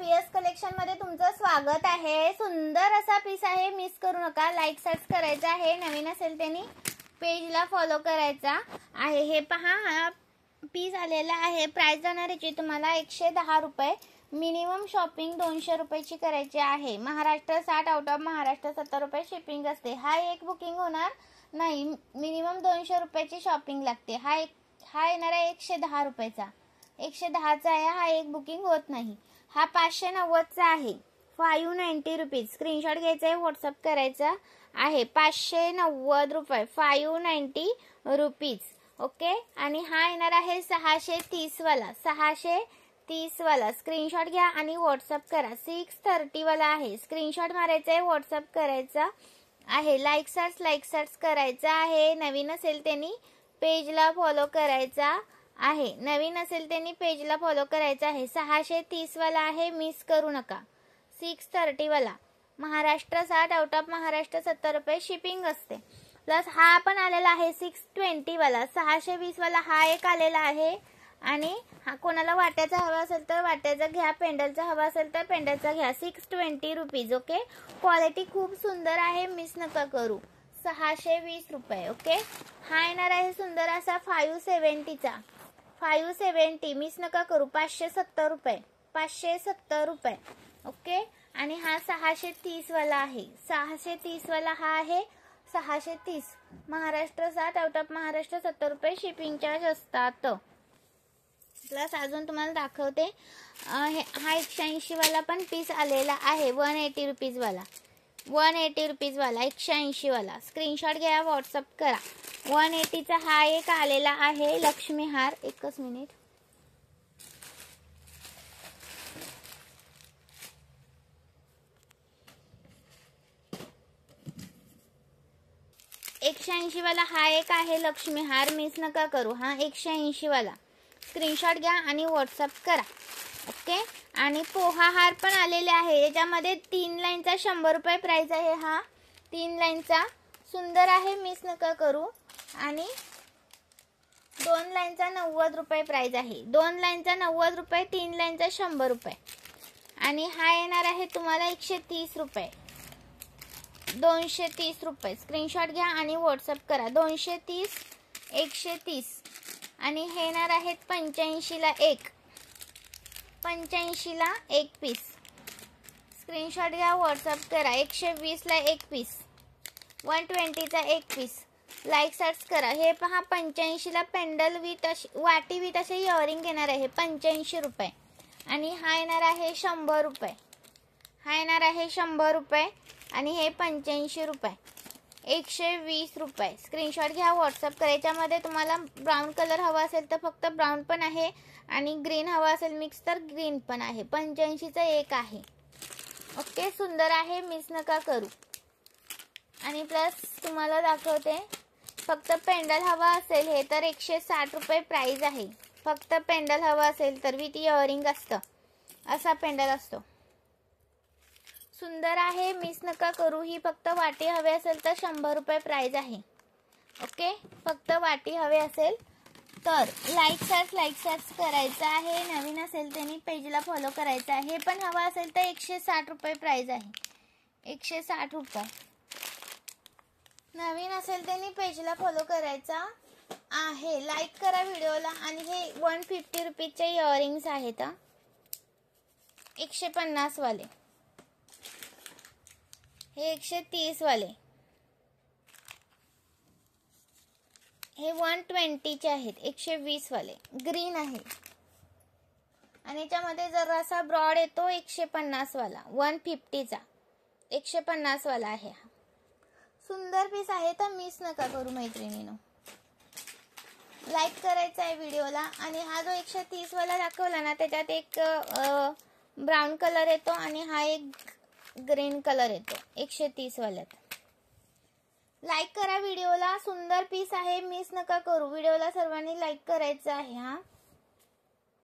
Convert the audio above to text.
VS collection मध्ये तुमचं स्वागत आहे। सुंदर असा पीस आहे, मिस करू नका। लाईक सर्च करायचं आहे, नवीन असेल त्यांनी पेजला फॉलो करायचा आहे। हे पहा, हा पीस आलेला आहे। प्राइस जाणार आहे तुम्हाला 110 रुपये। मिनिमम शॉपिंग 200 रुपयाची करायची आहे। महाराष्ट्र 60, आउट ऑफ महाराष्ट्र 70 रुपये शिपिंग असते। हा एक बुकिंग होणार नाही, मिनिमम 200 रुपयाची शॉपिंग लागते। हा येणार आहे 110 रुपयाचा। 110 चा आहे, हा एक बुकिंग होत नाही। हा 590 चा आहे, 590 रुपीज। स्क्रीनशॉट घ्यायचा आहे, व्हॉट्सअप करायचा आहे। 590 रुपये, 590 रुपीज। ओके। आणि हा येणार आहे 630 वाला, 630 वाला। स्क्रीनशॉट घ्या आणि व्हॉट्सअप करा। 630 वाला आहे, स्क्रीनशॉट मारायचा आहे, व्हॉट्सअप करायचा आहे। लाईक सर्च करायचा आहे। नवीन असेल त्यांनी पेजला फॉलो करायचा आहे। नवीन असेल त्यांनी पेजला फॉलो करायचा आहे। 630 वाला आहे, मिस करू नका। 630 वाला, महाराष्ट्र 60, आउट ऑफ महाराष्ट्र 70 रुपये शिपिंग असते। प्लस हा पण आलेला आहे 620 वाला, 620 वाला हा एक आलेला आहे। आणि हा कोणाला वाट्याचा हवा असेल तर वाट्याचा घ्या, पेंडलचा हवा असेल तर पेंडलचा घ्या। 620 रुपीज। ओके। क्वालिटी खूप सुंदर आहे, मिस नका करू। 620 रुपये। ओके। हा येणार आहे सुंदर असा 570 चा, 570, मिस नका करू। 570 रुपये, 570 रुपये। ओके। आणि हा 630 वाला आहे, 630 वाला हा आहे 630। महाराष्ट्र 60, आउट ऑफ महाराष्ट्र 70 रुपये शिपिंग चार्ज असतात। प्लस अजून तुम्हाला दाखवते, हा 180 वाला पण पीस आलेला आहे। 180 रुपीज वाला, 180 रुपीज वाला, 180 वाला। स्क्रीनशॉट घ्या, व्हॉट्सअप करा। 180 चा हा एक आलेला आहे लक्ष्मी हार। एकच मिनिट। $180 वाला हा एक आहे लक्ष्मी हार, मिस नका करू। हा 180 वाला, स्क्रीनशॉट घ्या आणि व्हॉट्सअप करा। ओके। आणि पोहा हार पण आलेले आहे। याच्यामध्ये 3 लाईनचा 100 रुपये प्राइस आहे। हा 3 लाईनचा सुंदर आहे, मिस नका करू। आणि 2 लाईनचा 90 रुपये प्राइस आहे। 2 लाईनचा 90 रुपये, 3 लाईनचा 100 रुपये। आणि हा येणार आहे तुम्हाला 130 रुपये, 230 रुपये। स्क्रीनशॉट घ्या आणि व्हॉट्सअप करा। 230, 130। आणि हे येणार आहेत 85 ला एक, 85 ला एक पीस। स्क्रीनशॉट घ्या, व्हॉट्सअप करा। 120 ला एक पीस, 120 चा एक पीस। लाईक सर्च करा। हे पहा, 85 ला पेंडल विथ वाटी विथ असे इयरिंग येणार आहे, 85 रुपये। आणि हा येणार आहे 100 रुपये, हा येणार आहे 100 रुपये। आणि हे 85 रुपये, 120 रुपये। स्क्रीनशॉट घ्या, व्हॉट्सअप करा। याच्यामध्ये तुम्हाला ब्राऊन कलर हवा असेल तर फक्त ब्राऊन पण आहे, आणि ग्रीन हवा असेल मिक्स तर ग्रीन पण आहे। 85 चा एक आहे। ओके। सुंदर आहे, मिस नका करू। आणि प्लस तुम्हाला दाखवते, फक्त पेंडल हवा असेल हे तर 160 रुपये प्राइस आहे। फक्त पेंडल हवा असेल तर विथ इयरिंग असतं, असा पेंडल असतो। सुंदर आहे, मिस नका करू। ही फक्त वाटी हवे असेल तर 100 रुपये प्राइस आहे। ओके। फक्त वाटी हवे असेल तर लाईक सर्च करायचं आहे। नवीन असेल त्यांनी पेजला फॉलो करायचं आहे। पण हवा असेल तर 160 रुपये प्राइस आहे, 160 रुपये। नवीन असेल त्यांनी पेजला फॉलो करायचा आहे। लाईक करा व्हिडिओला। आणि हे 150 रुपीजचे इयरिंग्स आहेत, 150 वाले। हे 130 वाले, हे 120 चे आहेत, 120 वाले। ग्रीन आहे आणि याच्यामध्ये जरासा ब्रॉड येतो 150 वाला, 150 चा 150 वाला आहे। हा सुंदर पीस आहे, तर मिस नका करू मैत्रिणींनो। लाईक करायचा आहे व्हिडिओला। आणि हा जो 130 वाला दाखवला ना, त्याच्यात एक ब्राऊन कलर येतो आणि हा एक ग्रीन कलर येतो 130 वाल्यात। लाईक करा व्हिडिओला। सुंदर पीस आहे, मिस नका करू। व्हिडिओला सर्वांनी लाईक करायचं आहे। हा